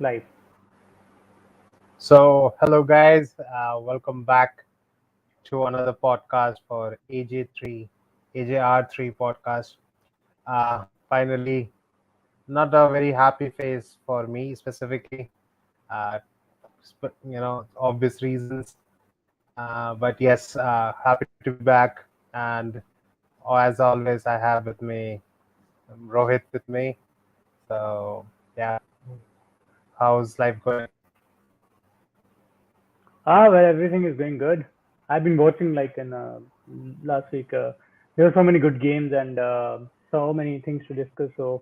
Live. So, hello guys, welcome back to another podcast for AJR3 Podcast. Finally, not a very happy face for me specifically, obvious reasons. But yes, happy to be back. And as always, I have with me Rohit with me. So, yeah, how's life going? Well, everything is going good. I've been watching like in last week. There were so many good games and so many things to discuss. So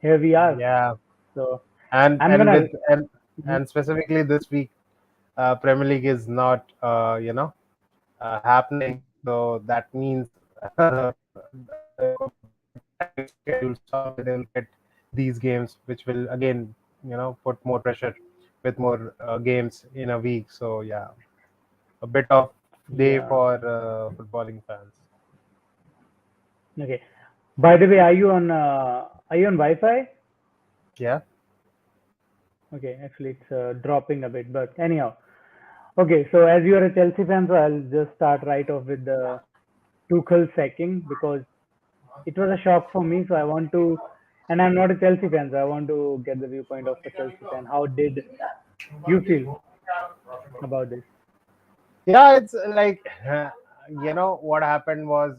here we are. Yeah, So and I'm and gonna. with and Mhm. and specifically this week. Premier League is not, happening. So that means tight schedule. So they will get these games, which will again, put more pressure with more games in a week. So yeah, a bit of day Yeah. for footballing fans. Okay. By the way, are you on Wi-Fi? Yeah, Okay. Actually, it's dropping a bit, but anyhow. Okay. So as you are a Chelsea fan, so I'll just start right off with the Tuchel sacking because it was a shock for me. So I want to, and I'm not a Chelsea fan, so I want to get the viewpoint of a Chelsea fan. How did you feel about this? yeah. It's like what happened was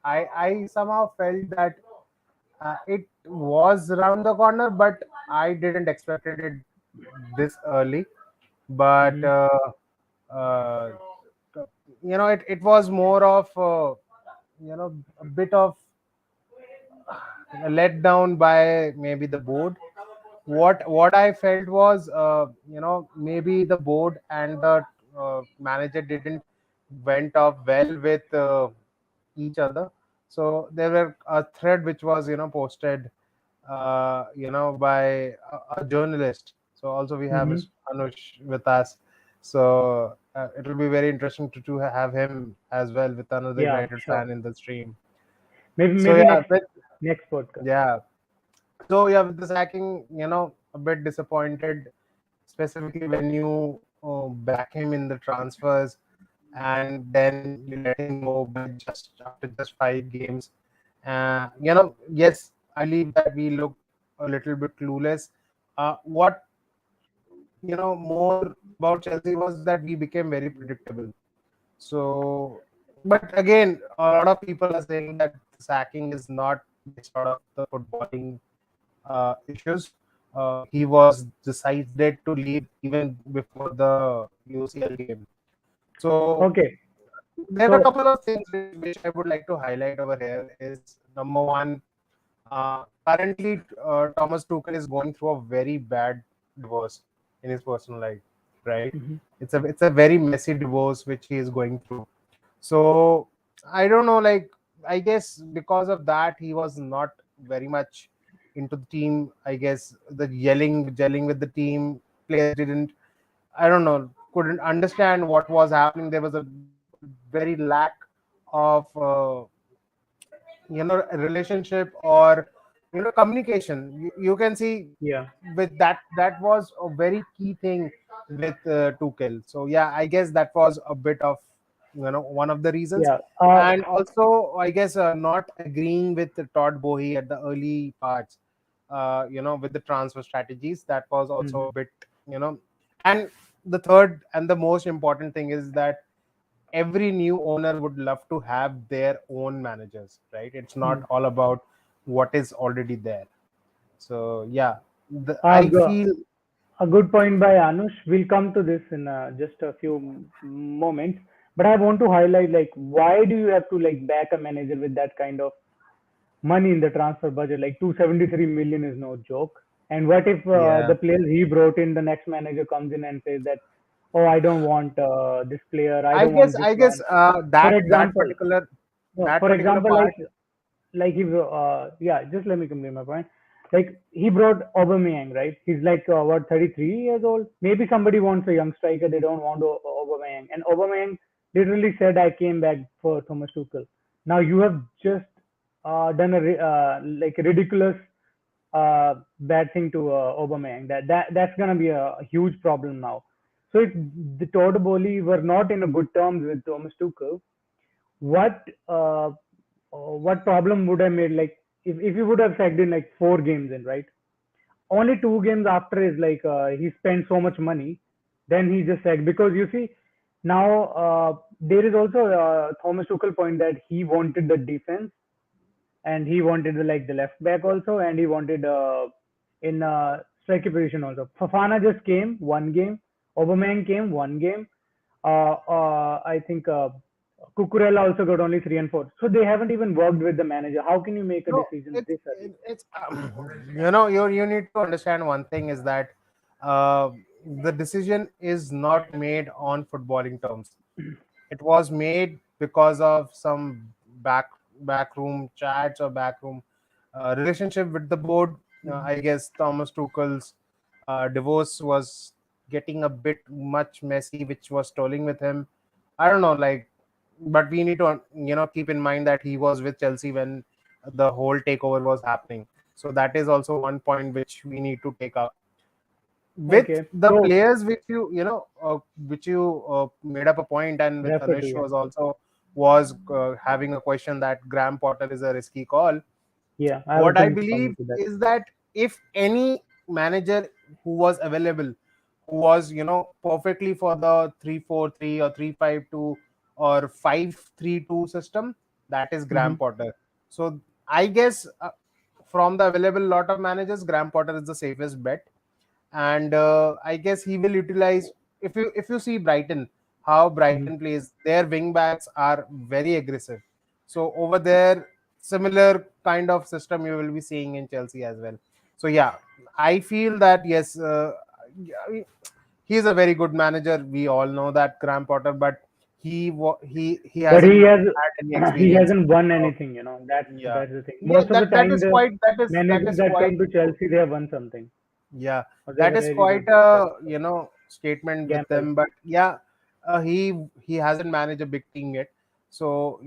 I somehow felt that it was around the corner, but I didn't expected it this early. But Hmm. uh, it was more of a bit of let down by maybe the board. What I felt was maybe the board and the manager didn't went off well with each other. So there were a thread which was posted by a journalist. So also we have Hmm. Mr. Anush with us. So it will be very interesting to have him as well with another Yeah, United sure. fan in the stream. Maybe So maybe yeah, next podcast. yeah. So yeah, with the sacking, a bit disappointed, specifically when you back him in the transfers and then you let him go by just after just 5 games. Yes, I believe that we look a little bit clueless. What more about Chelsea was that we became very predictable. So, but again, a lot of people are saying that sacking is not based out of the footballing issues. He was decided to leave even before the UCL game. So Okay. there are a So couple of things which I would like to highlight over here. Is number one, currently Thomas Tuchel is going through a very bad divorce in his personal life, right? mhm. It's a very messy divorce which he is going through. So I don't know, like I guess because of that he was not very much into the team. I guess the gelling with the team, players didn't, I don't know, couldn't understand what was happening. There was a very lack of relationship or communication. You can see Yeah. with that was a very key thing with Tuchel. So yeah, I guess that was a bit of one of the reasons. Yeah. And also I guess not agreeing with Todd Boehly at the early parts, with the transfer strategies. That was also Mhm. a bit, you know and the third and the most important thing is that every new owner would love to have their own managers, right? It's not Mhm. all about what is already there. So yeah, Uh, I go- feel. a good point by Anush. We'll come to this in just a few moments. But I want to highlight like why do you have to like back a manager with that kind of money in the transfer budget? Like 273 million is no joke. And what if Yeah, the players he brought in, the next manager comes in and says that, oh, I don't want this player, I i don't guess want this i guess one. For example, no, that for particular example, part. like he yeah, just let me complete my point. Like he brought Aubameyang, right? He's like what 33 years old. Maybe somebody wants a young striker. They don't want Aubameyang, and Aubameyang literally said, "I came back for Thomas Tuchel." Now you have just done a like a ridiculous bad thing to Aubameyang. That's gonna be a huge problem now. So if the Todd Bowley were not in a good terms with Thomas Tuchel, what what problem would have made, like if you would have sacked in like 4 games in, right? Only 2 games after is like he spent so much money, then he just sacked, because you see now there is also Thomas Tuchel point that he wanted the defense, and he wanted like the left back also, and he wanted in striker position also. Fafana just came 1 game, Aubameyang came 1 game. I think Cucurella also got only 3 and 4. So they haven't even worked with the manager. How can you make a No, decision this early? it's you need to understand one thing is that uh, the decision is not made on footballing terms. It was made because of some backroom chats or backroom relationship with the board. I guess Thomas Tuchel's divorce was getting a bit much messy, which was tolling with him. I don't know, like, but we need to keep in mind that he was with Chelsea when the whole takeover was happening. So that is also one point which we need to take up with Okay, the so players which which you made up a point, and with refer to, Anish yeah. was also was having a question that Graham Potter is a risky call. Yeah, I was What I going to come believe into that. is that if any manager who was available, who was perfectly for the 3-4-3 or 3-5-2 or 5-3-2 system, that is Mm-hmm. Graham Potter. So I guess from the available lot of managers, Graham Potter is the safest bet, and I guess he will utilize. If you see Brighton, how Mm-hmm. Brighton plays, their wing backs are very aggressive. So over there, similar kind of system you will be seeing in Chelsea as well. So yeah, I feel that yes, yeah, he is a very good manager. We all know that Graham Potter, but he But he hasn't has had any he experience. hasn't won Uh, anything, you know. yeah, That's the thing. yeah, Most of the that time, is the quite that managers is that quite come to Chelsea, they have won something, yeah, or they that is really quite don't win that a much. statement with Gamble. them. But yeah, he hasn't managed a big team yet. So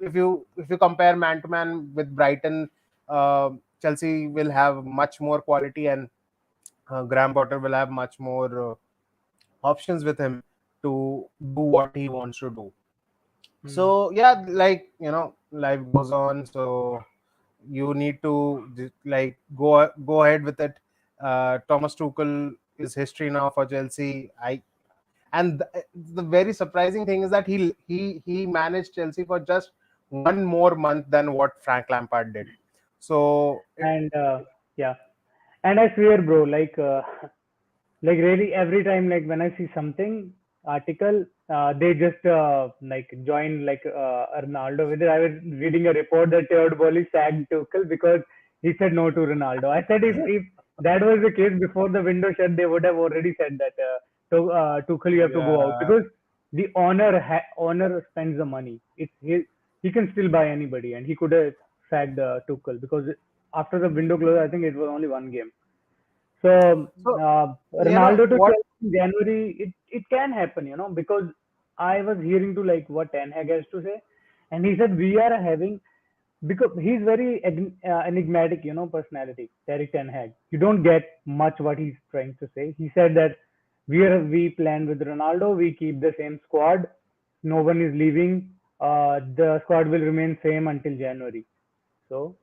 if you compare man to man with Brighton, Chelsea will have much more quality, and Graham Potter will have much more options with him to do what he wants to do. Mm. So yeah, like life goes on. So you need to like go ahead with it. Thomas Tuchel is history now for Chelsea. And the very surprising thing is that he managed Chelsea for just one more month than what Frank Lampard did. So And yeah, and I swear, bro, like really every time, like when I see something article, they just like join like Ronaldo with it. I was reading a report that Todd Bowley sacked Tuchel because he said no to Ronaldo. I said if that was the case before the window shut, they would have already said that Tuchel, you have to go out, yeah, because the owner spends the money. It's he can still buy anybody, and he could have sacked Tuchel, because after the window closed, I think it was only 1 game. So so Ronaldo to what. Chelsea in January, it can happen, you know, because I was hearing to like what Ten Hag has to say, and he said we are having, because he's very enigmatic, you know, personality. Derek Ten Hag, you don't get much what he's trying to say. He said that we plan with Ronaldo, we keep the same squad, no one is leaving, the squad will remain same until January. So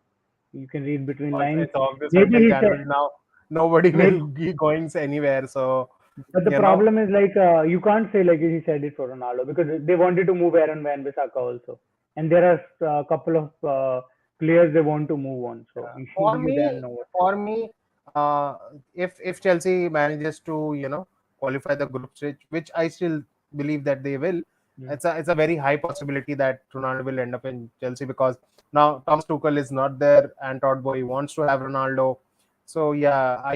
you can read between lines. It's obvious Maybe until he said. January now. Nobody Maybe, will be going anywhere. So, but the you know, problem is like you can't say like he said it for Ronaldo, because they wanted to move Aaron Van Bissaka also, and there are a couple of players they want to move on. So for you me, then know what to for me, uh, if Chelsea manages to qualify the group stage, which I still believe that they will, do. it's a very high possibility that Ronaldo will end up in Chelsea, because now Thomas Tuchel is not there and Todd Boehly wants to have Ronaldo. So yeah,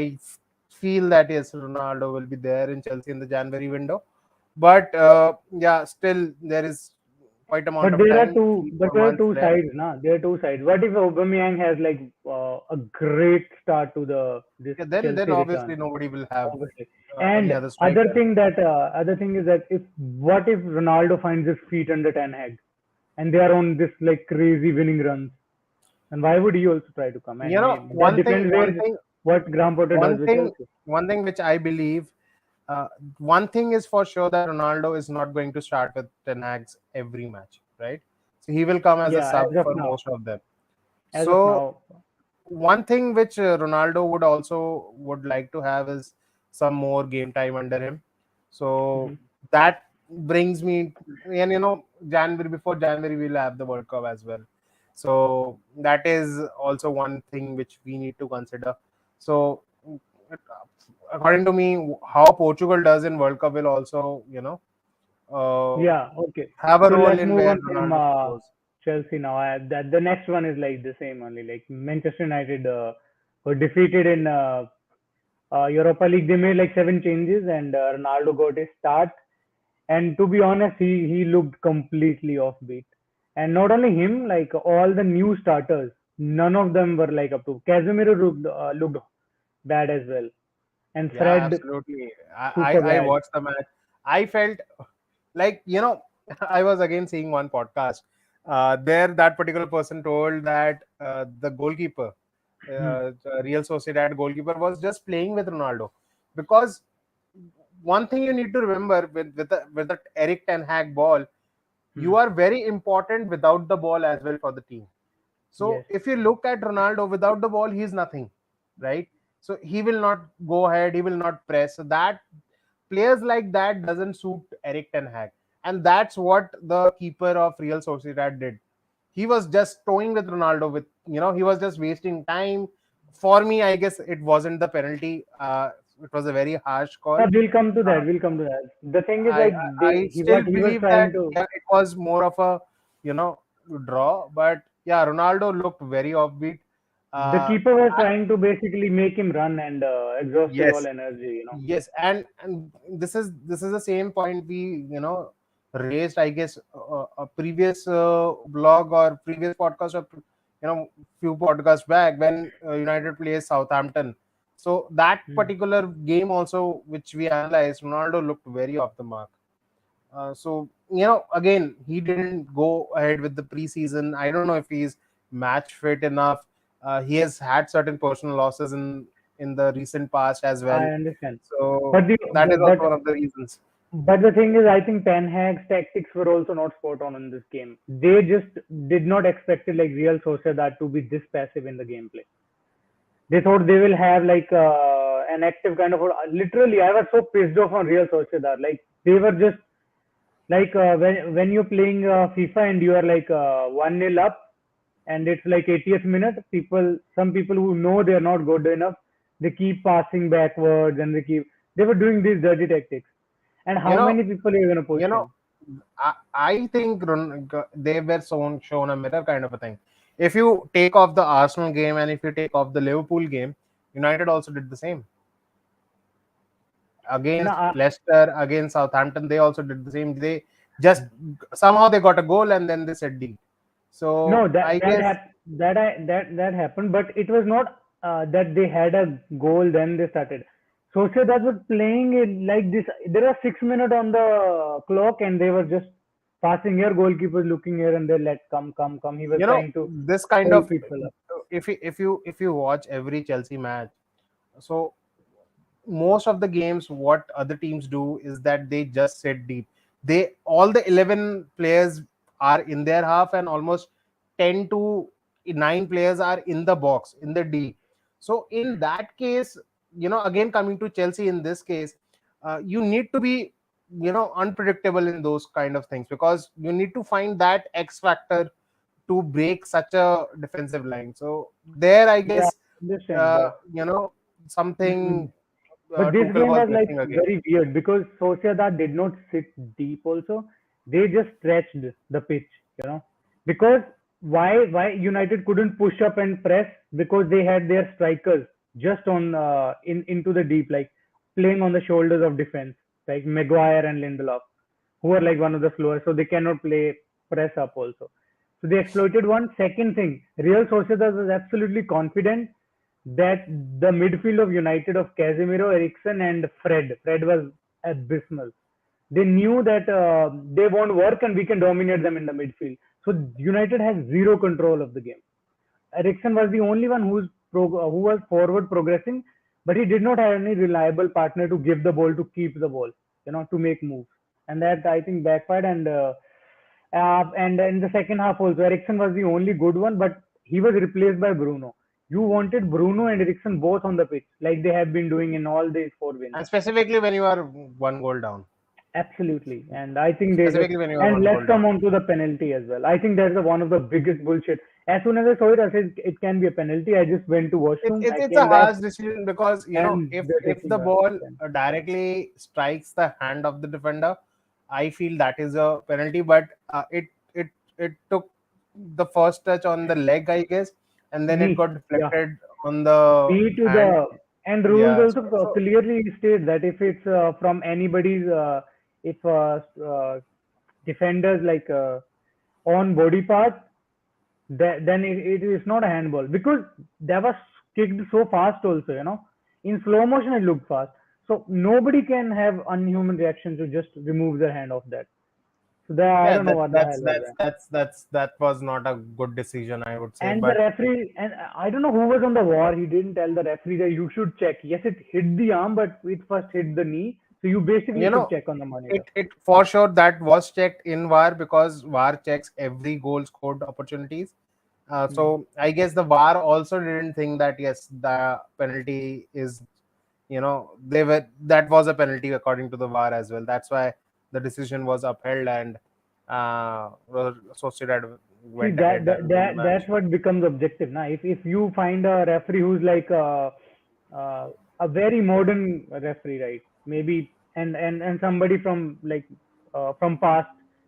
feel that yes, Ronaldo will be there in Chelsea in the January window. But yeah, still there is quite amount But of there are time, two, three, but four there are months two left. sides, na. There are two sides. What if Aubameyang has like a great start to the this Yeah, then Chelsea obviously return, nobody will have obviously. any And other striker. other thing is that if what if Ronaldo finds his feet under Ten Hag, and they are on this like crazy winning runs? And why would he also try to come? And that One thing, depends where what Graham Potter does one with thing, Chelsea. one thing which I believe, uh, one thing is for sure that Ronaldo is not going to start with Ten Hag's every match, right? So he will come as a Yeah, sub for most of them. as of So now, one thing which Ronaldo would like to have is some more game time under him. So Mhm. that brings me, and January, before January we'll have the World Cup as well. So that is also one thing which we need to consider. So according to me, how Portugal does in World Cup will also uh, Yeah, okay. have a So role let's in move where on from Ronaldo goes. Chelsea now. That the next one is like the same only. Like Manchester United were defeated in Europa League. They made like 7 changes, and Ronaldo got his start. And to be honest, he looked completely offbeat. And not only him, like all the new starters, none of them were like up to. Casemiro looked bad as well, and Yeah, Fred absolutely. super I bad. watched the match. I felt like, I was again seeing one podcast. There, that particular person told that the goalkeeper, Hmm. the Real Sociedad goalkeeper, was just playing with Ronaldo, because one thing you need to remember with the Eric Ten Hag ball, Hmm. you are very important without the ball as well for the team. So Yes. if you look at Ronaldo without the ball, he's nothing, right? So he will not go ahead, he will not press. So that players like that doesn't suit Eric Ten Hag, and that's what the keeper of Real Sociedad did. He was just toying with Ronaldo. He was just wasting time. For me, I guess it wasn't the penalty. It was a very harsh call. We'll come to Uh, that. We'll come to that. The thing is, I like I still what he was believe trying that, to. yeah, it was more of a you know draw, but yeah, Ronaldo looked very offbeat. The Uh, keeper was I- trying to basically make him run and exhaust his all yes, energy. yes, and this is the same point we raised, I guess, a previous blog or previous podcast, or few podcasts back, when United plays Southampton. So that Hmm. particular game also, which we analyzed, Ronaldo looked very off the mark. So again, he didn't go ahead with the preseason. I don't know if he's match fit enough. He has had certain personal losses in the recent past as I well. understand, So but the that is also but one of the reasons. but the thing is, I think Ten Hag's tactics were also not spot on in this game. They just did not expect it like Real Sociedad to be this passive in the gameplay. They thought they will have like an active kind of. Literally, I was so pissed off on Real Sociedad. Like they were just like when you're playing FIFA and you are like 1-0 up, and it's like 80th minute. Some people who know they are not good enough, they keep passing backwards, and they were doing these dirty tactics. And You how know, many people are you gonna push you know, in? I think they were shown a mirror kind of a thing. If you take off the Arsenal game and if you take off the Liverpool game, United also did the same No, against Leicester, against Southampton. They also did the same. They just somehow they got a goal and then they said D. no, So I that guess, hap- that I that happened, but it was not that they had a goal then they started. Sociedad was playing it like this. There was 6 minutes on the clock, and they were just passing here. Goalkeeper looking here, and they let come. He was trying to this kind pull of, people up. if you watch every Chelsea match, so most of the games, what other teams do is that they just sit deep. They All the 11 players are in their half, and almost 10 to 9 players are in the box, in the D. So in that case, again, coming to Chelsea in this case, you need to be unpredictable in those kind of things, because you need to find that X factor to break such a defensive line. So there, I Yeah, guess, understand, uh, but you know something but this Tuchel game was was like missing again. very weird because Sociedad did not sit deep also. They just stretched the pitch, you know. Because why United couldn't push up and press because they had their strikers just on into the deep, like playing on the shoulders of defense, like Maguire and Lindelof, who are like one of the slowest, so they cannot play press up also. So they exploited one. Second thing, Real Sociedad was absolutely confident that the midfield of United of Casemiro, Eriksen, and Fred. Fred was abysmal. They knew that they won't work and we can dominate them in the midfield. So United has zero control of the game. Eriksen was the only one who was forward progressing, but he did not have any reliable partner to give the ball, to keep the ball, to make moves, and that I think backfired. And in the second half also, Eriksen was the only good one, but he was replaced by Bruno. You wanted Bruno and Eriksen both on the pitch, like they have been doing in all these 4 wins. And specifically when you are 1 goal down. Absolutely, and I think they just, Specifically when you are and one let's goal come down. on to the penalty as well. I think that's one of the biggest bullshit. As soon as I saw it, I said it can be a penalty. I just went to It's washroom. it's I it's a came back, harsh decision because and if they're if the taking a ball pen. directly strikes the hand of the defender, I feel that is a penalty. But it took the first touch on the leg, I guess, and then it Knee, got yeah, deflected on the knee to hand. the, and rules Yeah. also clearly state that if it's from anybody's, if defenders like on body part, then it is not a handball, because that was kicked so fast also, in slow motion it looked fast, so nobody can have unhuman reaction to just remove their hand off that. So that, I Yeah, don't know that what the that's hell was that's that. that's that was not a good decision, I would say. And the But referee, and I don't know who was on the war, he didn't tell the referee that you should check. Yes, it hit the arm, but it first hit the knee, so you basically you should know, check on the monitor. it for sure that was checked in VAR because VAR checks every goal scored opportunities. Hmm. So I guess the VAR also didn't think that yes, the penalty is, they were that was a penalty according to the VAR as well. That's why the decision was upheld and Sociedad See, went ahead and won the match. that's what becomes objective. Now, if you find a referee who's like uh, a very modern referee, right? Maybe, and somebody from like from past,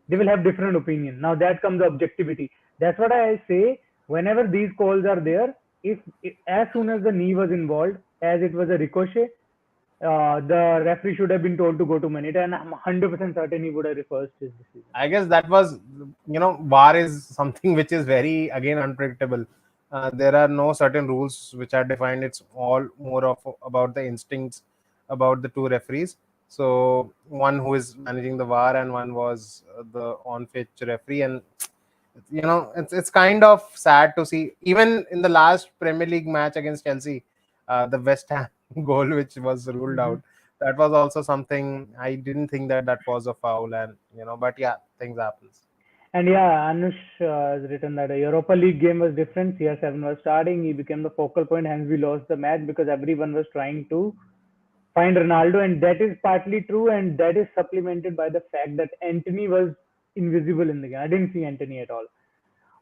they will have different opinion. Now that comes objectivity. That's what I say. Whenever these calls are there, if as soon as the knee was involved, as it was a ricochet, the referee should have been told to go to monitor, and I'm 100% certain he would have reversed his decision. I guess that was, VAR is something which is very again unpredictable. There are no certain rules which are defined. It's all more of about the instincts about the two referees. So one who is managing the VAR and one was the on-pitch referee, and it's kind of sad to see. Even in the last Premier League match against Chelsea, the West Ham goal which was ruled Mm-hmm. out, that was also something I didn't think that was a foul, and but yeah, things happens. And yeah, Anush has written that a Europa League game was different. CR7 was starting. He became the focal point. Hence, we lost the match because everyone was trying to find Ronaldo. And that is partly true. And that is supplemented by the fact that Anthony was invisible in the game. I didn't see Anthony at all.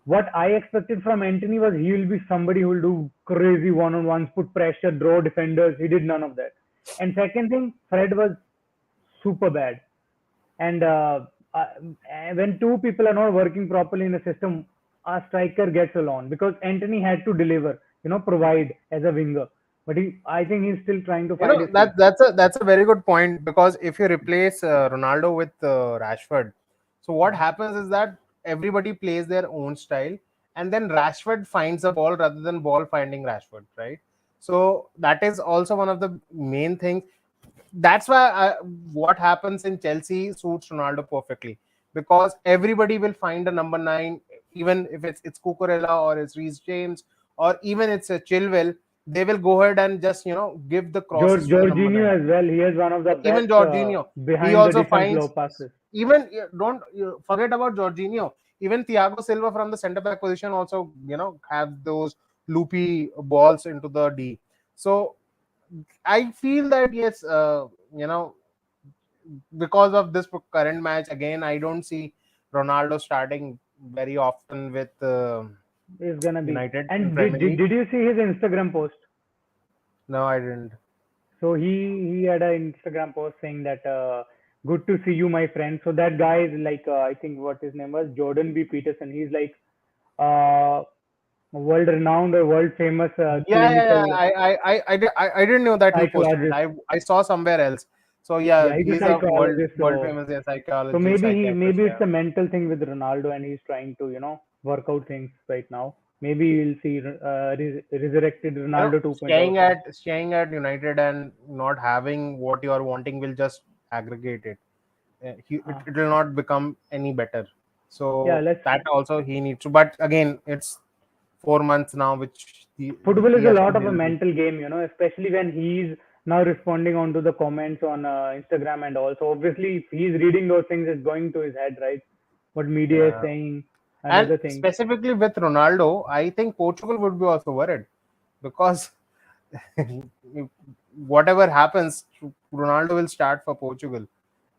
What I expected from Anthony was he will be somebody who will do crazy one on ones, put pressure, draw defenders. He did none of that. And second thing, Fred was super bad. And when two people are not working properly in a system, a striker gets alone because Anthony had to deliver, provide as a winger. But I think he's still trying to find his feet. That's a very good point because if you replace Ronaldo with Rashford, so what Mhm. happens is that everybody plays their own style, and then Rashford finds the ball rather than ball finding Rashford, right? So that is also one of the main things. That's why what happens in Chelsea suits Ronaldo perfectly because everybody will find a number 9, even if it's Cucurella or it's Reece James or even it's a Chilwell. They will go ahead and just give the crosses to the number Jorginho 9. as well. He has one of the Even best Jorginho, he behind the also defense low finds, passes. even don't forget about Jorginho. Even Thiago Silva from the centre back position also have those loopy balls into the D. So I feel that yes, you know because of this current match again, I don't see Ronaldo starting very often with Is gonna be. United in And Premier League. did you see his Instagram post? No, I didn't. So he had an Instagram post saying that good to see you, my friend. So that guy is like I think what his name was Jordan B. Peterson. He's like uh, world renowned or world famous Yeah, yeah, yeah. clinical I didn't know that he posted it. psychologist. I saw somewhere else. So yeah, Yeah, he's a he's a psychologist. world So famous, yeah, so psychologist, maybe psychiatrist. it's Yeah. a mental thing with Ronaldo, and he's trying to work out things right now. Maybe we'll see resurrected Ronaldo 2.0 Staying soon. at United and not having what you are wanting will just aggregate it. Uh, It will not become any better. yeah, So let's that also he needs to. But again, it's 4 months now, which Football he is a has to lot of a deal with. mental game, especially when he's now responding onto the comments on Instagram and all. So obviously, if he's reading those things, it's going to his head, right? What media is Yeah. saying and And other things. specifically with Ronaldo, I think Portugal would be also worried because whatever happens, Ronaldo will start for Portugal,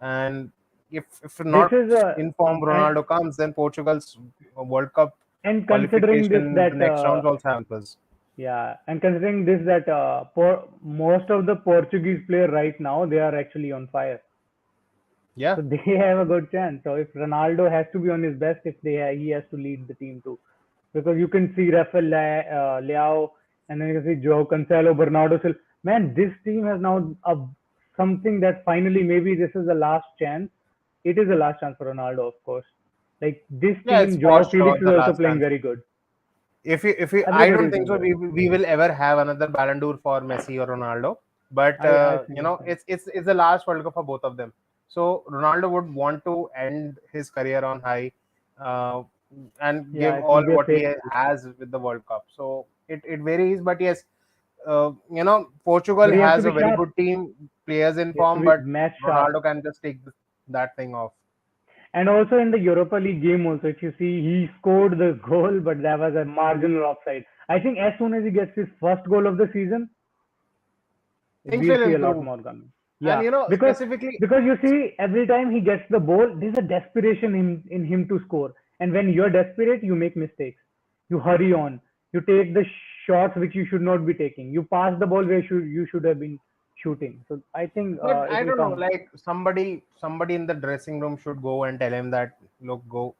and if This not is a informed and Ronaldo comes, then Portugal's World Cup and considering this qualification in the that next round also hampers. yeah, and considering this that most of the Portuguese player right now they are actually on fire. Yeah, So they have a good chance. So if Ronaldo has to be on his best, if he has to lead the team too, because you can see Rafael Leao, and then you can see Joao Cancelo, Bernardo Silva. Man, this team has now something that finally maybe this is the last chance. It is the last chance for Ronaldo, of course. Like this yeah, it's team, for Joao sure Felix is the also last playing chance. very good. If we, I Everybody don't is think doing so. good. We will ever have another Ballon d'Or for Messi or Ronaldo, but I think so. it's the last World Cup for both of them. So Ronaldo would want to end his career on high, uh, and Yeah, give it will all be a what he farewell. has with the World Cup. So it varies, but yes, Portugal But he has to has be a very sharp. good team, players in He has to form, be but match sharp. Ronaldo can just take that thing off. And also in the Europa League game, also, if you see, he scored the goal, but that was a marginal offside. I think as soon as he gets his first goal of the season, Things we'll will see a lot improve, more coming. and Yeah, because specifically. because you see, every time he gets the ball, there's a desperation in him to score. And when you're desperate, you make mistakes. You hurry on. You take the shots which you should not be taking. You pass the ball where you should have been shooting. So I think But it I will don't know, come. like somebody in the dressing room should go and tell him that, look, go,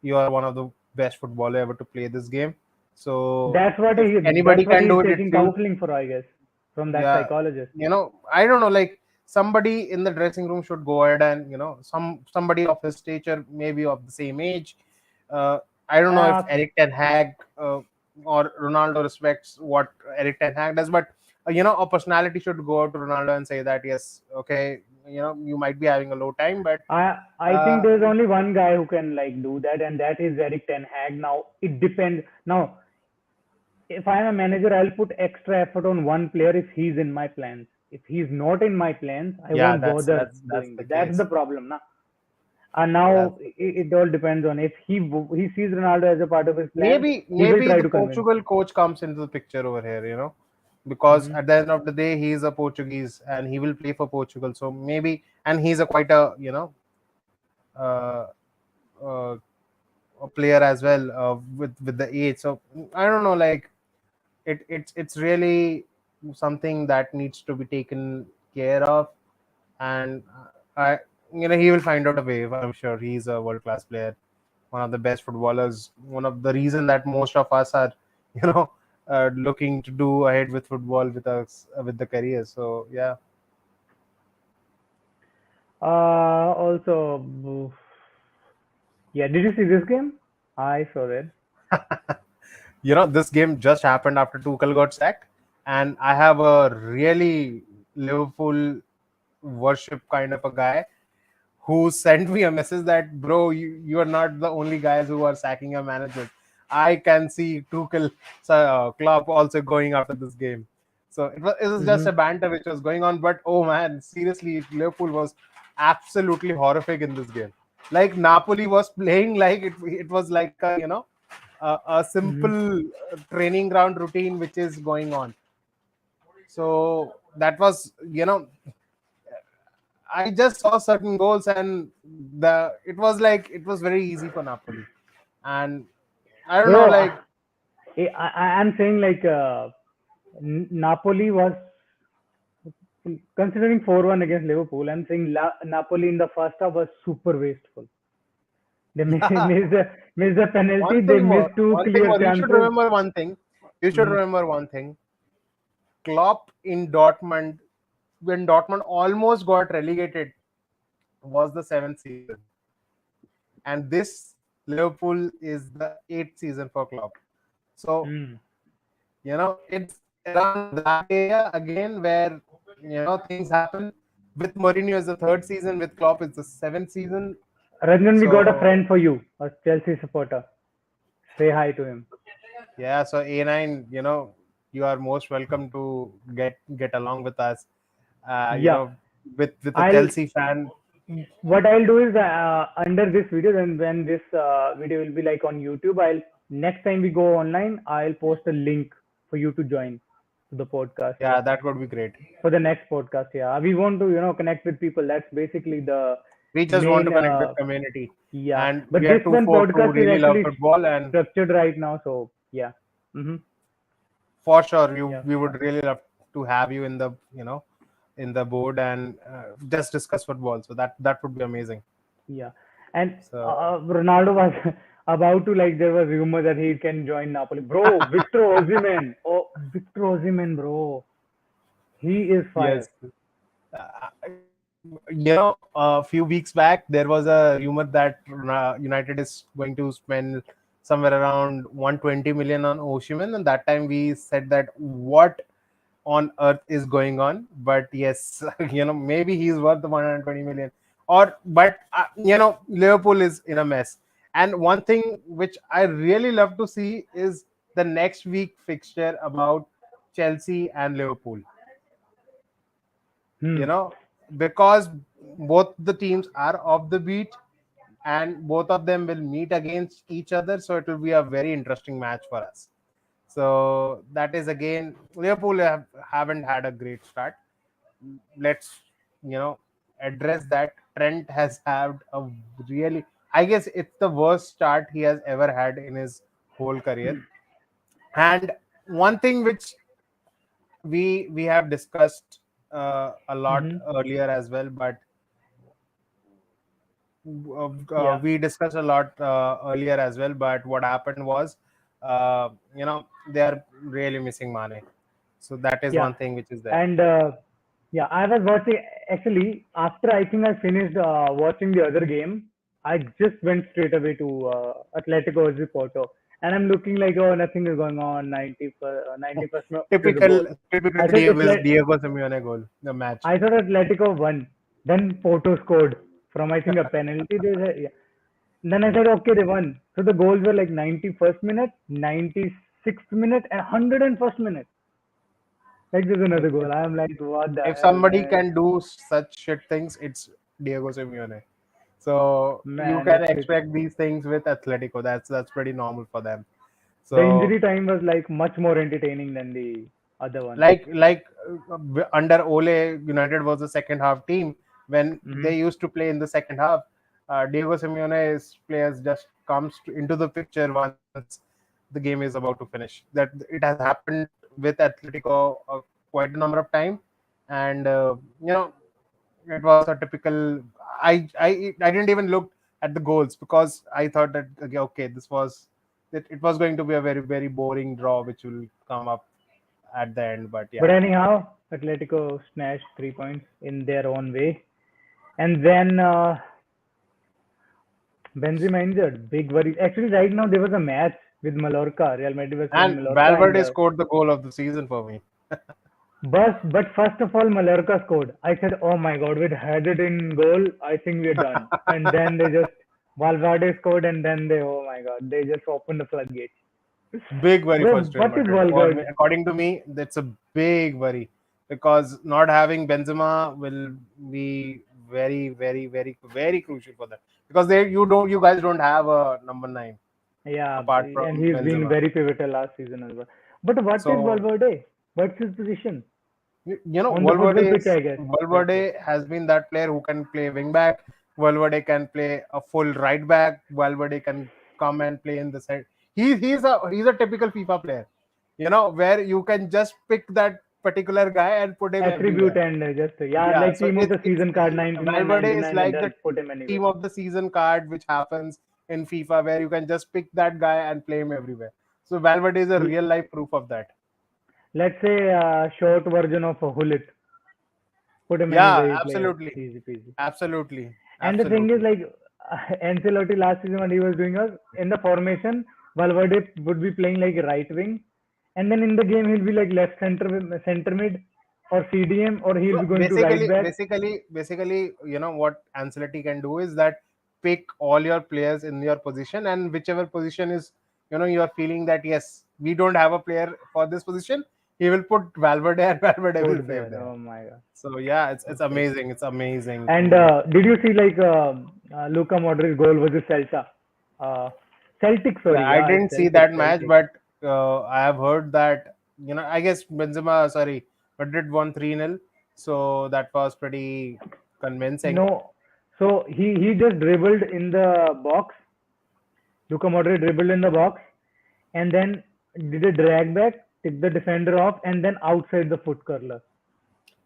you are one of the best footballer ever to play this game. So if That's anybody what can he's do it, it's taking you. counseling for, I guess, from that Yeah, psychologist. I don't know, like somebody in the dressing room should go ahead and somebody of his stature, maybe of the same age. Uh, I don't know if Uh, Eric Ten Hag or Ronaldo respects what Eric Ten Hag does, but a personality should go out to Ronaldo and say that yes, okay, you might be having a low time, but I think uh, there's only one guy who can like do that, and that is Eric Ten Hag. Now it depends. Now, if I'm a manager, I'll put extra effort on one player if he's in my plans. If he's not in my plans, I yeah, won't that's bother that's that's doing the that. That's the case. problem, na. And That's now the it all depends on if he sees Ronaldo as a part of his plans, he will maybe try the to convince Portugal coach comes into the picture over here, because him. at the end of the day he is a Portuguese and he will play for Portugal. So maybe, and he's a quite uh, uh, a player as well, with the age. So I don't know, like it's really something that needs to be taken care of, and I he will find out a way. I'm sure he's a world class player, one of the best footballers, one of the reason that most of us are you know looking to do ahead with football with us, with the career. So yeah. Also, yeah, did you see this game? I saw it. This game just happened after Tuchel got sacked, and I have a really Liverpool worship kind of a guy who sent me a message that, bro, you are not the only guys who are sacking your management. I can see Tuchel, Klopp also going after this game. So it was just Hmm. a banter which was going on, but oh man, seriously, Liverpool was absolutely horrific in this game. Like Napoli was playing like it was like a Hmm. simple training ground routine which is going on. So that was, I just saw certain goals, and it was like it was very easy for Napoli, and I don't know, Bro, like I'm saying like Napoli was considering 4-1 against Liverpool. I'm saying Napoli in the first half was super wasteful. They yeah. missed the penalty. They missed two One thing clear more. You should chances. remember one thing. You should Mhm. remember one thing. Klopp in Dortmund, when Dortmund almost got relegated, was the seventh season, and this Liverpool is the eighth season for Klopp. So Mm. it's around that area again where things happen. With Mourinho is the third season, with Klopp it's the seventh season. Ranjan, we got a So friend for you, a Chelsea supporter. Say hi to him. Yeah, so A9, you are most welcome to get along with us. Yeah, With a I'll Chelsea fan. what I'll do is under this video, then when this video will be like on YouTube, I'll next time we go online, I'll post a link for you to join to the podcast Yeah, that would be great. for the next podcast. Yeah, we want to connect with people. That's basically the We just want to main. connect with community, Yeah, and we but are this two one folk who podcast is really love actually football, and structured right now. So yeah. Mm-hmm. for sure, Yeah. we would really love to have you in the in the board and just discuss football. So that would be amazing. Yeah, and So Ronaldo was about to like there was rumor that he can join Napoli. Bro, Victor Osimhen. Oh, Victor Osimhen, bro. He is fire. yes, uh, a few weeks back there was a rumor that United is going to spend somewhere around 120 million on Osimhen, and that time we said that what on earth is going on. But yes, maybe he's worth the 120 million. Or but Liverpool is in a mess. And one thing which I really love to see is the next week fixture about Chelsea and Liverpool. you Hmm. know because both the teams are off the beat, and both of them will meet against each other, so it will be a very interesting match for us. So that is, again, Liverpool haven't had a great start. Let's address that. Trent has had a really, I guess it's the worst start he has ever had in his whole career. And one thing which we have discussed a lot Mm-hmm. earlier as well, but Yeah. we discussed a lot earlier as well, but what happened was, they are really missing Mane. So that is Yeah. one thing which is there. And yeah, I was watching actually after I think I finished watching the other game. I just went straight away to Atletico versus Porto, and I'm looking like, oh, nothing is going on. 90% to the goal. Typical I said it's like Diego Simeone goal, the match. I thought Atletico won. Then Porto scored from I think a penalty. They said, yeah. Then I said okay, they won. So the goals were like 91st minute, 96th minute, and 101st minute. Like there's if, another if goal. I'm like, what the if hell, somebody man? can do such shit things, it's Diego Simeone. So you Man, can it's expect these things with Atletico. That's pretty normal for them. the So injury time was like much more entertaining than the other one. under Ole, United was the second half team. When Hmm. they used to play in the second half, Diego Simeone's players just into the picture once the game is about to finish. That it has happened with Atletico quite a number of time, and it was a typical. I didn't even look at the goals because I thought that, okay, it was going to be a very, very boring draw which will come up at the end. But yeah. But anyhow, Atletico snatched 3 points in their own way. And then Benzema injured. Big worry. Actually, right now there was a match with Mallorca. Real Madrid was playing And Mallorca, and Valverde scored the goal of the season for me. but first of all, Mallorca scored. I said, "Oh my God, we had it in goal. I think we're done." And then they just Valverde scored, and then oh my God, they just opened the floodgates. Big worry for Bro, Real what is Madrid. Valverde? According to me, that's a big worry because not having Benzema will be very, very, very, very crucial for them, because you guys don't have a number 9 Yeah, apart and from he's been Benzema. very pivotal last season as well. But what is So Valverde? What's his position on the football Valverde pitch? I guess that's it. Valverde has been that player who can play wing back. Valverde can play a full right back. Valverde can come and play in the side. He's a typical FIFA player, where you can just pick that particular guy and put him Attribute everywhere. and just yeah, Yeah, like so team of the season card 99 Valverde is 99 and like the just put him anywhere. team of the season card which happens in FIFA, where you can just pick that guy and play him everywhere. So Valverde is a L- real life proof of that. Let's say a short version of a Hullet. Put him Yeah, anywhere he plays. absolutely. Easy peasy. Absolutely. And the thing is, Absolutely. like Ancelotti last season, what he was doing was in the formation, Valverde would be playing like right wing, and then in the game he'll be like left center mid, or CDM, or he'll So be going to right back. basically, what Ancelotti can do is that pick all your players in your position, and whichever position is, you are feeling that yes, we don't have a player for this position, he will put Valverde and Valverde will Put play there. there. Oh my god. So yeah, it's Okay. amazing. It's amazing And to. did you see like Luka Modric goal versus Celta? Celtic, Yeah, sorry. I Yeah, it's didn't see Celtic. that match, Celtic. but I have heard that, I guess Madrid won 3-0, so that was pretty convincing. No. So he just dribbled in the box. Luka Modric dribbled in the box and then did a drag back, took the defender off, and then outside the foot curler.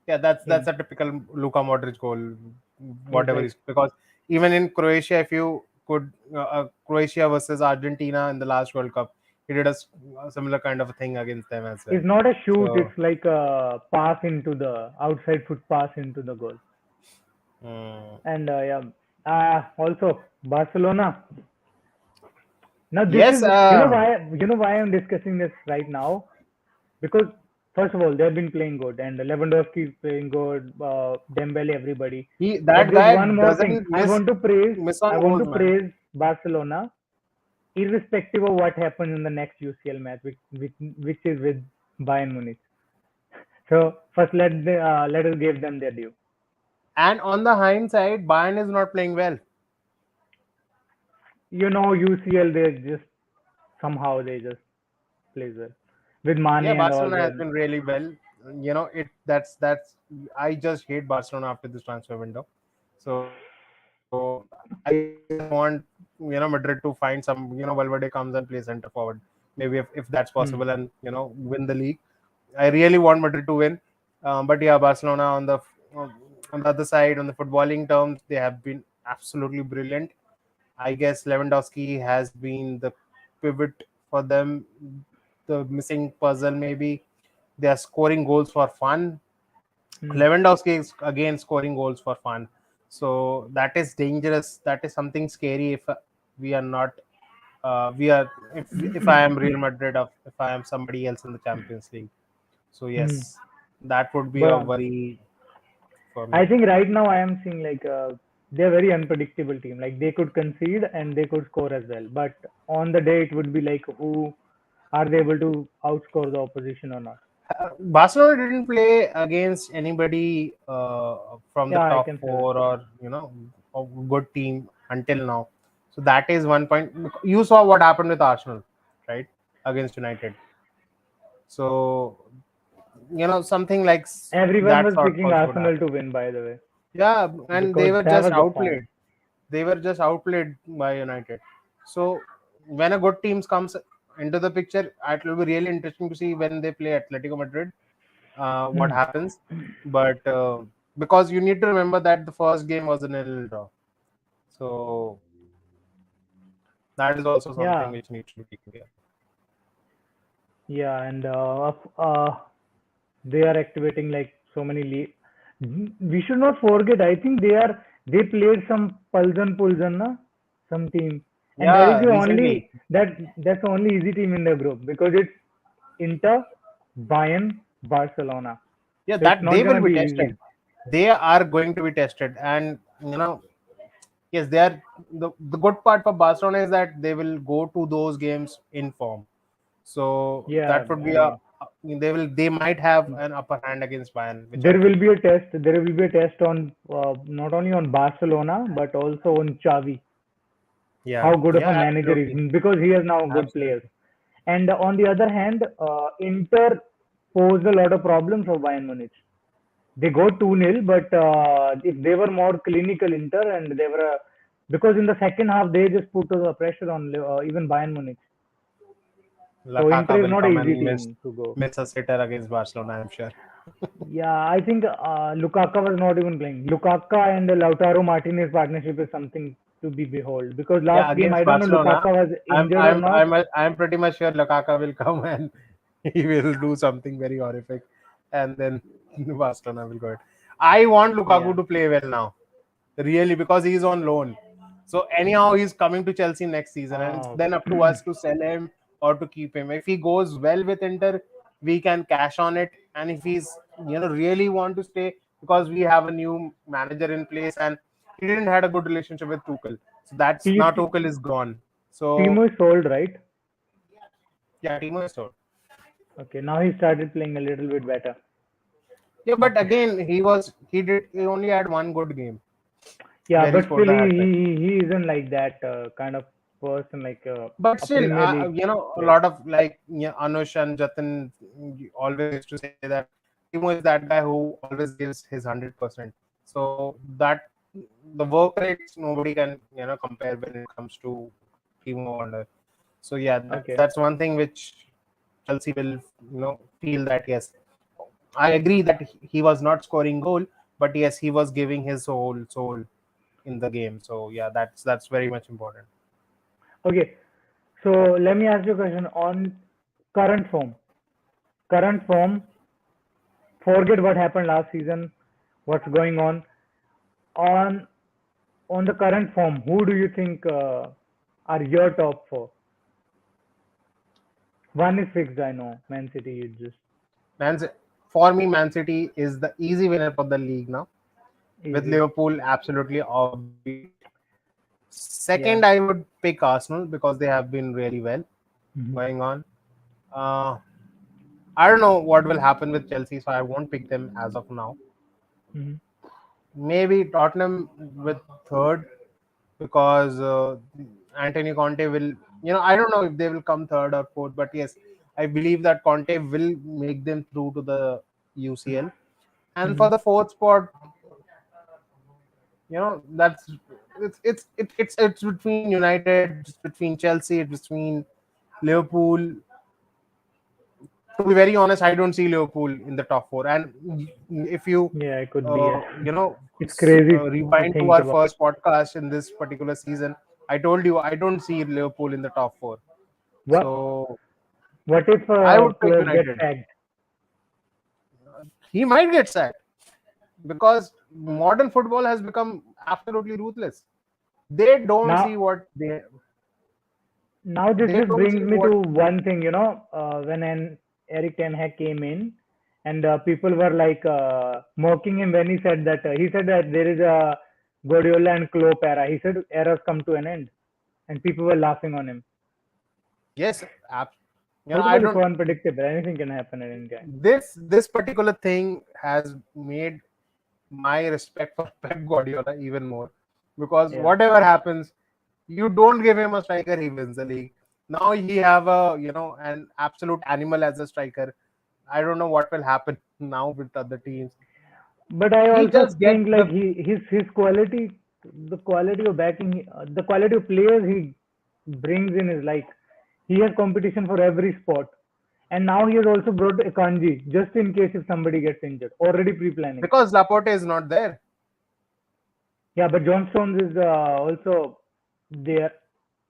Yeah, that's In a typical Luka Modric goal, whatever exact. is, because even in Croatia, if you could Croatia versus Argentina in the last World Cup, he did a similar kind of a thing against them as well. It's not a shoot. So It's like a pass into the outside foot pass into the goal. mm, And yeah. Also Barcelona. Now this yes, is you know why I'm discussing this right now, because first of all they've been playing good and Lewandowski is playing good, Dembele, everybody. he But that there's guy one more thing doesn't miss I on want to goals, man. praise Barcelona, irrespective of what happens in the next UCL match, which is with Bayern Munich. So first let us give them their due. And on the hindsight, Bayern is not playing well. You know UCL they just somehow they just play well with Mane Yeah, and all Barcelona has the. been really well. It that's I just hate Barcelona after this transfer window. So I just want Madrid to find some, Valverde comes and plays center forward. Maybe if that's possible, Hmm. and win the league. I really want Madrid to win. But yeah, Barcelona on the other side, on the footballing terms, they have been absolutely brilliant. I guess Lewandowski has been the pivot for them, the missing puzzle maybe. They are scoring goals for fun. Hmm. Lewandowski is again scoring goals for fun. So that is dangerous. That is something scary if we are not. We are if I am Real Madrid, or if I am somebody else in the Champions League. So Hmm. yes, that would be a But worry for I me. think right now I am seeing like they're very unpredictable team. Like they could concede and they could score as well. But on the day it would be like who are they able to outscore the opposition or not? Barcelona didn't play against anybody from the Yeah, I top can say that. four, or a good team until now. So that is one point. You saw what happened with Arsenal, right, against United. So something like Everyone that was sort picking was would Arsenal to happen. win, by the way, Yeah, and they because were that just was the form. outplayed. They were just outplayed by United. So when a good team comes into the picture, it will be really interesting to see when they play Atletico Madrid, what Hmm. happens. But because you need to remember that the first game was a 0-0 draw, so that is also something Yeah, which needs to be taken care of. yeah, and they are activating like so many we should not forget. I think they played some Pulsan na some team, and that is Yeah, the recently. only that's the only easy team in the group because it's Inter, Bayern, Barcelona. Yeah, So it's that not they will gonna be be easy. tested. They are going to be tested, and yes, they are. The good part for Barcelona is that they will go to those games in form. So Yeah, that would I be mean they might have an upper hand against Bayern, which I there will feel. be a test. There will be a test on not only on Barcelona but also on Xavi, Yeah, how good of a yeah, manager is, absolutely, because he has now good players. absolutely. And on the other hand, Inter posed a lot of problems for Bayern Munich. They go 2-0, but if they were more clinical, Inter, and they were because in the second half they just put the pressure on even Bayern Munich. So Lakaka Inter is will not an come easy and miss team to go. miss a sitter against Barcelona, I'm sure. Yeah, I think Lukaku was not even playing. Lukaku and Lautaro Martinez partnership is something to be behold, because last Yeah, game I against don't know Barcelona, Lukaku was I'm injured or I'm not. I'm I'm pretty much sure Lakaka will come and he will do something very horrific, and then Barcelona will go it. I want Lukaku Yeah. to play well now, really, because he's on loan. So anyhow, he's coming to Chelsea next season, and it's Uh, then up to us to sell him or to keep him. If he goes well with Inter, we can cash on it, and if he's really want to stay, because we have a new manager in place, and he didn't had a good relationship with Tuchel, so that's now T- Tuchel is gone. So Timo is sold, right? Yeah, Timo is third. Okay, now he started playing a little bit better. Yeah, but After, again, he only had one good game yeah, where he but scored still the hat trick. he isn't like that kind of person, like But a still, Premier League a player. lot of like Anush and Jatin always used to say that Timo is that guy who always gives his 100%. So that the work rates nobody can compare when it comes to Timo Werner. So yeah, Okay, that's one thing which Chelsea will feel that yes, I agree that he was not scoring goal, but yes, he was giving his whole soul in the game. So yeah, that's very much important. okay. So let me ask you a question on current form. Current form. Forget what happened last season. What's going on on the current form? Who do you think are your top four? One is fixed, I know. Man City is just For me, Man City is the easy winner for the league now. With easy. Liverpool absolutely offbeat. Second, I Yeah. would pick Arsenal because they have been really well Hmm. going on. Uh, I don't know what will happen with Chelsea, so I won't pick them as of now. Hmm. Maybe Tottenham with third because Antonio Conte will, I don't know if they will come third or fourth, but yes, I believe that Conte will make them through to the UCL. And Hmm. for the fourth spot, that's it's between United, it's between Chelsea, it's between Liverpool. To be very honest, I don't see Liverpool in the top four. And if you Yeah, it could be. Yeah. It's crazy to rewind to think our about. first podcast in this particular season, I told you I don't see Liverpool in the top four. What So what if I would pick Klopp gets United. sacked? He might get sacked because modern football has become absolutely ruthless. They don't see Now what now this they just don't brings see me what to one thing, when Eric Ten Hag came in and people were like mocking him when he said that there is a Guardiola and Klopp era. He said eras come to an end, and people were laughing on him. yes, I Football is so don't. unpredictable. Anything can happen at any time. This particular thing has made my respect for Pep Guardiola even more because Yeah. whatever happens, you don't give him a striker, he wins the league. Now he have a an absolute animal as a striker. I don't know what will happen now with other teams. But I He also just get think like the his quality, the quality of backing, the quality of players he brings in is like he has competition for every spot. And now he has also brought Akanji just in case if somebody gets injured. Already pre-planning. because Laporte is not there. Yeah, but John Stones is also there.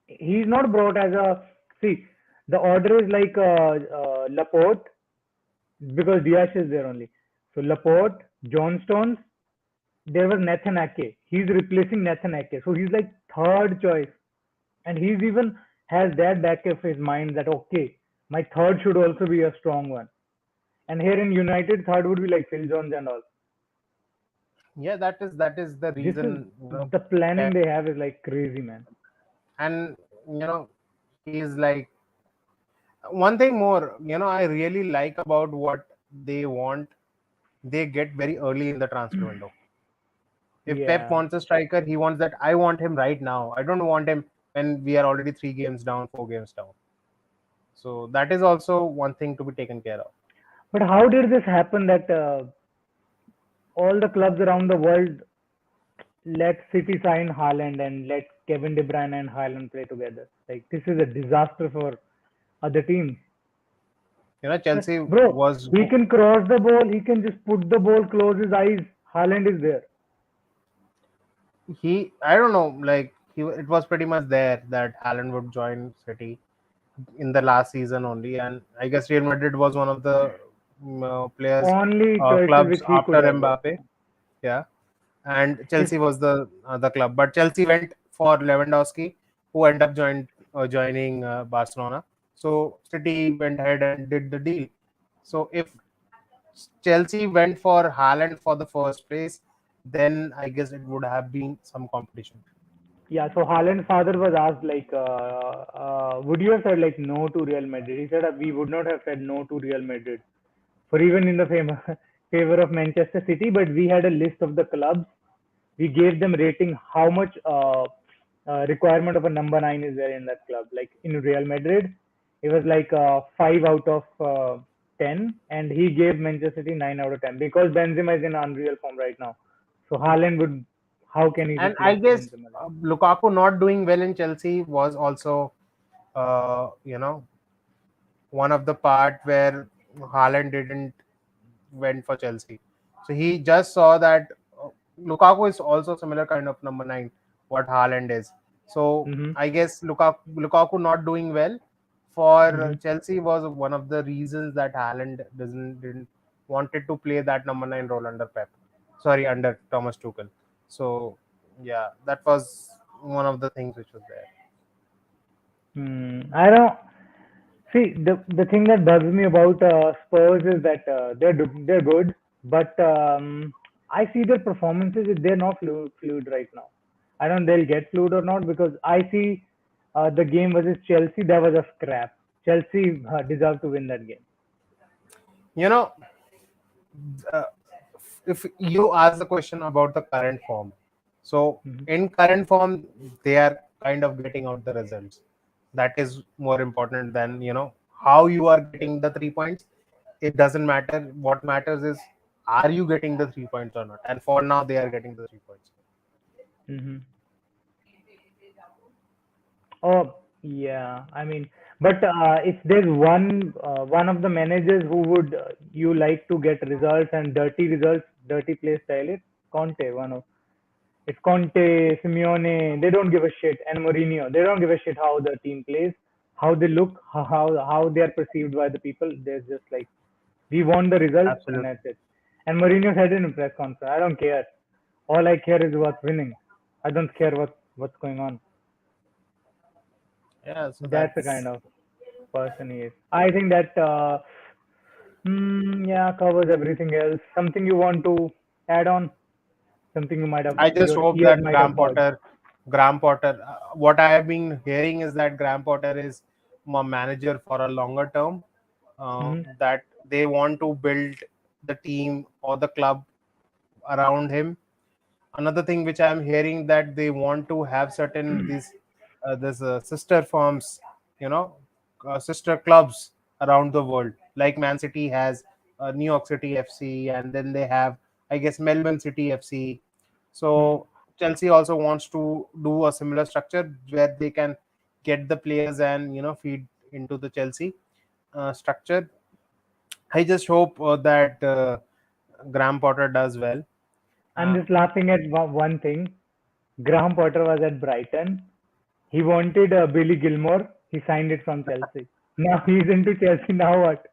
He's not brought as a see. The order is like Laporte because Diaz is there only. So Laporte, John Stones, there was Nathan Ake. He's replacing Nathan Ake. So he's like third choice. And he's even has that back of his mind that okay, my third should also be a strong one. And here in United, third would be like Phil Jones and all. Yeah, that is the This is reason the planning Pep they have is like crazy, man. and he's like one thing more. I really like about what they want. They get very early in the transfer window. If Pep Yeah. wants a striker, he wants that. I want him right now. I don't want him when we are already 3 games down, 4 games down. So that is also one thing to be taken care of. But how did this happen that all the clubs around the world let City sign Haaland and let Kevin De Bruyne and Haaland play together? Like this is a disaster for other teams. Chelsea Bro, was he can cross the ball. He can just put the ball, close his eyes. Haaland is there. he. I don't know. Like it was pretty much there that Haaland would join City in the last season only, and I guess Real Madrid was one of the players, Only choices clubs which he after could have got. Mbappe. Yeah, and If Chelsea was the club, but Chelsea went for Lewandowski, who ended up joining Barcelona. So City went ahead and did the deal. So if Chelsea went for Haaland for the first place, then I guess it would have been some competition. Yeah, so Haaland's father was asked like, would you have said like no to Real Madrid? He said we would not have said no to Real Madrid for even in the favor of Manchester City, but we had a list of the clubs. We gave them rating how much requirement of a number nine is there in that club. Like in Real Madrid, it was like 5 out of 10, and he gave Manchester City 9 out of 10 because Benzema is in unreal form right now. So Haaland would, how can he And I replace guess Benzema? Lukaku not doing well in Chelsea was also, you know, one of the part where Haaland didn't went for Chelsea. So he just saw that Lukaku is also similar kind of number nine, what Haaland is. So Mm-hmm. I guess Lukaku not doing well for Mm-hmm. Chelsea was one of the reasons that Haaland didn't wanted to play that number nine role under under Thomas Tuchel. So yeah, that was one of the things which was there. I don't see the thing that bugs me about Spurs is that they're good, but I see their performances. They're not fluid right now. I don't know they'll get fluid or not because I see the game versus Chelsea. That was a scrap. Chelsea deserved to win that game. You know, uh, if you ask the question about the current form, so Hmm. in current form, they are kind of getting out the results. That is more important than how you are getting the 3 points. It doesn't matter. What matters is are you getting the 3 points or not? And for now, they are getting the 3 points. Hmm. Oh, yeah. I mean, but if there's one of the managers who would you like to get results, dirty play style, it's Conte. It's Conte, Simeone. They don't give a shit, and Mourinho. They don't give a shit how the team plays, how they look, how they are perceived by the people. They're just like, we want the results, and Absolutely. that's it. And Mourinho said in a press conference, I don't care. All I care is what's winning. I don't care what's going on. Yeah. So That's the that's kind of person he is. I think that yeah covers everything else. Something you want to add on? Something you might have I just your hope ears that might have heard. Graham Potter. What I have been hearing is that Graham Potter is a manager for a longer term. Hmm. That they want to build the team or the club around him. Another thing which I'm hearing that they want to have certain these this sister firms, you know, sister clubs around the world. Like Man City has New York City FC, and then they have, I guess, Melbourne City FC. Hmm. So Chelsea also wants to do a similar structure where they can get the players and feed into the Chelsea structure. I just hope that Graham Potter does well. I'm Uh, just laughing at one thing. Graham Potter was at Brighton. He wanted Billy Gilmore. He signed it from Chelsea. Now he's into Chelsea. Now what?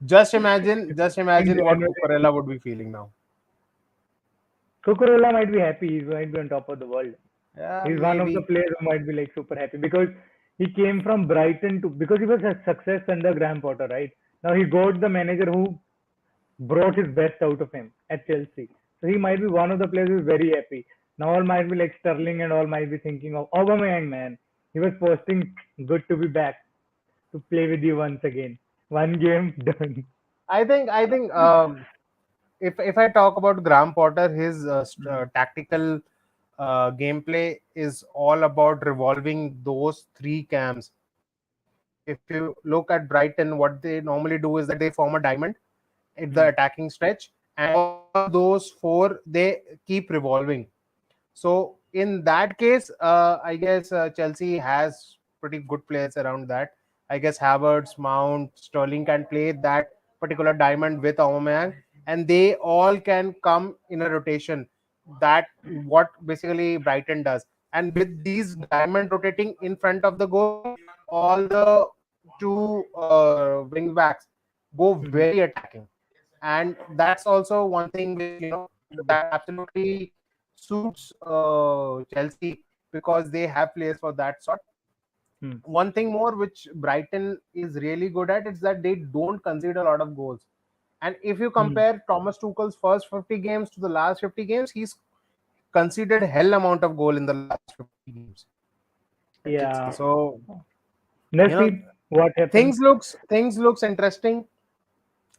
just In imagine what January. Cucurella would be feeling now. Cucurella might be happy. He might be on top of the world. Yeah, He's one of the maybe. players who might be like super happy because he came from Brighton to because he was a success under Graham Potter, right? Now he got the manager who brought his best out of him at Chelsea. So he might be one of the players who's very happy. Now all might be like Sterling and all might be thinking of Aubameyang, man. He was posting good to be back to play with you once again. One game done. I think if I talk about Graham Potter, his tactical gameplay is all about revolving those three camps. If you look at Brighton, what they normally do is that they form a diamond at the Hmm. attacking stretch, and all those four they keep revolving. So in that case, I guess Chelsea has pretty good players around that. I guess Havertz, Mount, Sterling can play that particular diamond with Aubameyang, and they all can come in a rotation. That what basically Brighton does, and with these diamond rotating in front of the goal, all the two wing backs go Hmm. very attacking, and that's also one thing which that absolutely suits Chelsea because they have players for that sort. Hmm. One thing more which Brighton is really good at is that they don't concede a lot of goals. And if you Hmm. compare Thomas Tuchel's first 50 games to the last 50 games, he's conceded hell amount of goal in the last 50 games. games. Yeah. So Let's you know see what happens. things looks interesting,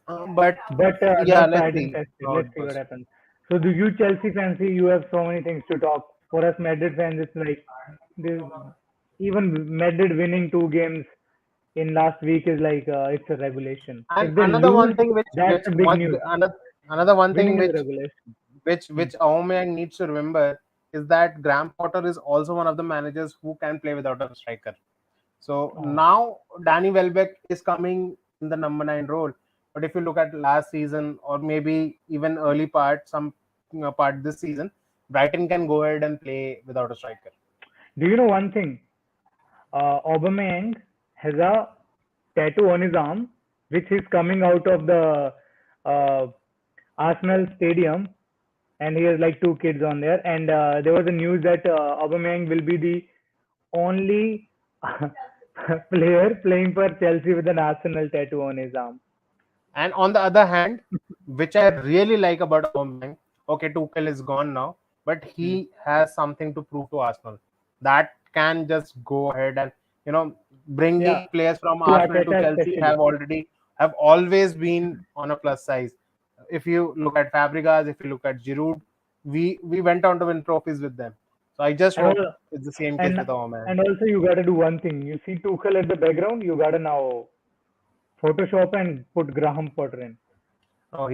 but But yeah, not let's tried and see tested. how Let's it see what goes. happens. So, do you Chelsea fans see? You have so many things to talk. For us Madrid fans, it's like this, even Madrid winning 2 games in last week is like it's a regulation. And If they another one lose, thing that's a big news. another one thing Winning is a regulation. Hmm. which Aubameyang needs to remember is that Graham Potter is also one of the managers who can play without a striker. So Oh, now Danny Welbeck is coming in the number 9 role. But if you look at last season or maybe even early part, some part this season, Brighton can go ahead and play without a striker. do you know one thing? Aubameyang has a tattoo on his arm, which is coming out of the uh, Arsenal stadium, and he has like 2 kids on there. And there was a news that Aubameyang will be the only player playing for Chelsea with an Arsenal tattoo on his arm. And on the other hand, which I really like about Aubameyang, okay, Tuchel is gone now, but Hmm. he has something to prove to Arsenal that can just go ahead and Yeah, bringing players from to Arsenal to Arteta Chelsea especially. have always been on a plus size. If you look at Fabregas, if you look at Giroud, we went on to win trophies with them. So I just And hope all, it's the same case and with Aubameyang. and also you gotta do one thing. You see Tuchel at the background, you gotta now Photoshop and put Graham Potter in. No,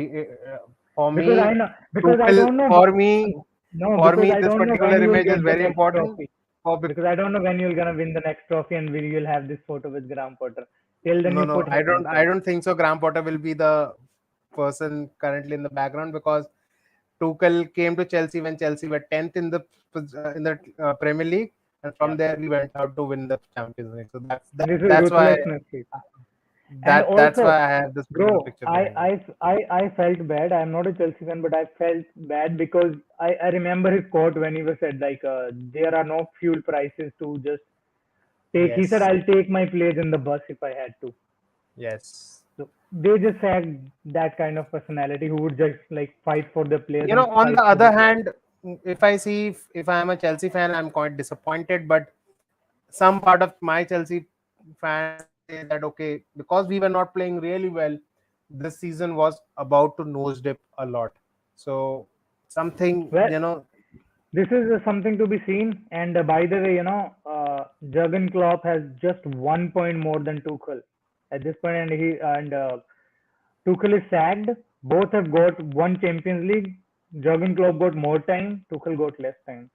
for Because I me, know, because I Tuchel don't know. for me No, for because me I this don't know when particular you will image is get the very next important trophy. for Because I don't know when you're gonna win the next trophy and will you'll have this photo with Graham Potter. Till then, No, you no, put him I instead. don't think so. Graham Potter will be the person currently in the background because Tuchel came to Chelsea when Chelsea were 10th in the Premier League, and from Yeah, there we went out to win the Champions League. So this is that's why ruthlessness, kid. And that's also, why I have this particular bro, picture behind me. I felt bad. I'm not a Chelsea fan, but I felt bad because I remember his quote when he was said like, there are no fuel prices to just take. He said, Yes, I'll take my place in the bus if I had to. yes. So they just had that kind of personality who would just like fight for the players You and know, on fight the for the other club. hand, if I see if I am a Chelsea fan, I'm quite disappointed. But some part of my Chelsea fans say that okay, because we were not playing really well, this season was about to nose dip a lot. So something, Well, this is something to be seen. And by the way, Jurgen Klopp has just 1 point more than Tuchel at this point, and Tuchel is sacked. Both have got one Champions League. Jurgen Klopp got more time. Tuchel got less time.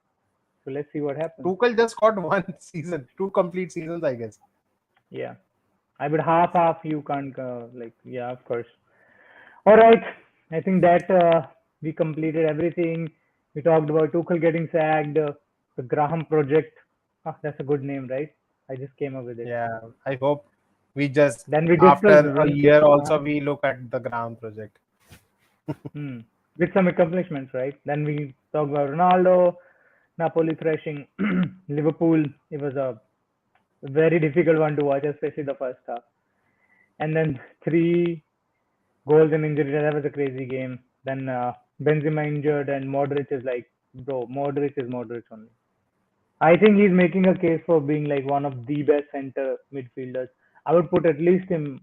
So let's see what happens. Tuchel just got one season, 2 complete seasons, I guess. Yeah, I would half. You can't yeah, of course. All right, I think that we completed everything. We talked about Tuchel getting sacked, the Graham project. Ah, that's a good name, right? I just came up with it. Yeah, I hope we just Then we discussed after a run, year uh, also we look at the ground project. hmm, with some accomplishments, right? Then we talked about Ronaldo, Napoli thrashing Liverpool. It was a very difficult one to watch, especially the first half. And then 3 goals and injury. That was a crazy game. Then Benzema injured and Modric is like, bro, Modric is Modric only. I think he's making a case for being like one of the best center midfielders. I would put at least him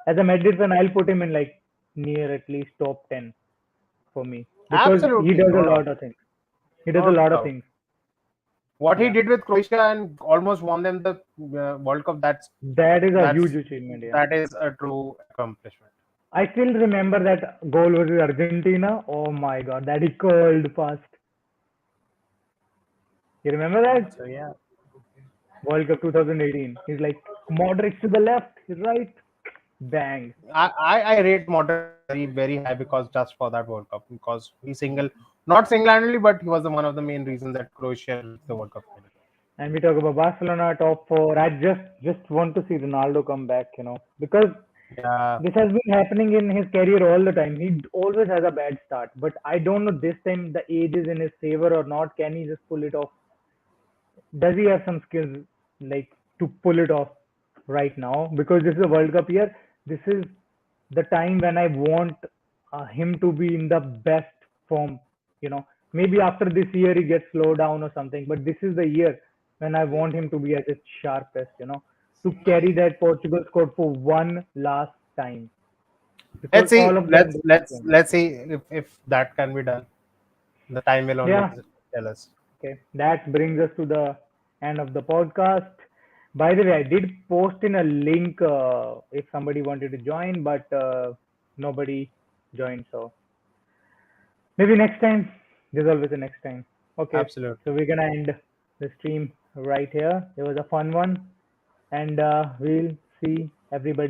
as a Madrid fan. I'll put him in like near at least top 10 for me because he Absolutely, does a no doubt, lot of things. He does a no lot of doubt. things. What he Yeah, did with Croatia and almost won them the World Cup, that is a huge that's achievement. Yeah, that is a true accomplishment. I still remember that goal versus Argentina. Oh my God, that he curled fast. You remember that? So yeah, World Cup 2018. He's like Modric to the left, he's right, bang. I rate Modric very high because just for that World Cup because he not single-handedly but he was one of the main reasons that Croatia reached the World Cup final. And we talk about Barcelona top four. I just want to see Ronaldo come back, because Yeah, this has been happening in his career all the time. He always has a bad start, but I don't know this time the age is in his favor or not. Can he just pull it off? Does he have some skills like to pull it off right now? Because this is a World Cup year. This is the time when I want him to be in the best form. Maybe after this year he gets slowed down or something, but this is the year. when I want him to be at his sharpest, to carry that Portugal squad for one last time because Let's see. all of them Let's did let's win. let's see if that can be done. The time will only Yeah. tell us. Okay. That brings us to the end of the podcast. By the way, I did post in a link if somebody wanted to join, but nobody joined. So maybe next time. There's always a next time. Okay. Absolutely. So we're gonna end the stream right here. It was a fun one, and we'll see everybody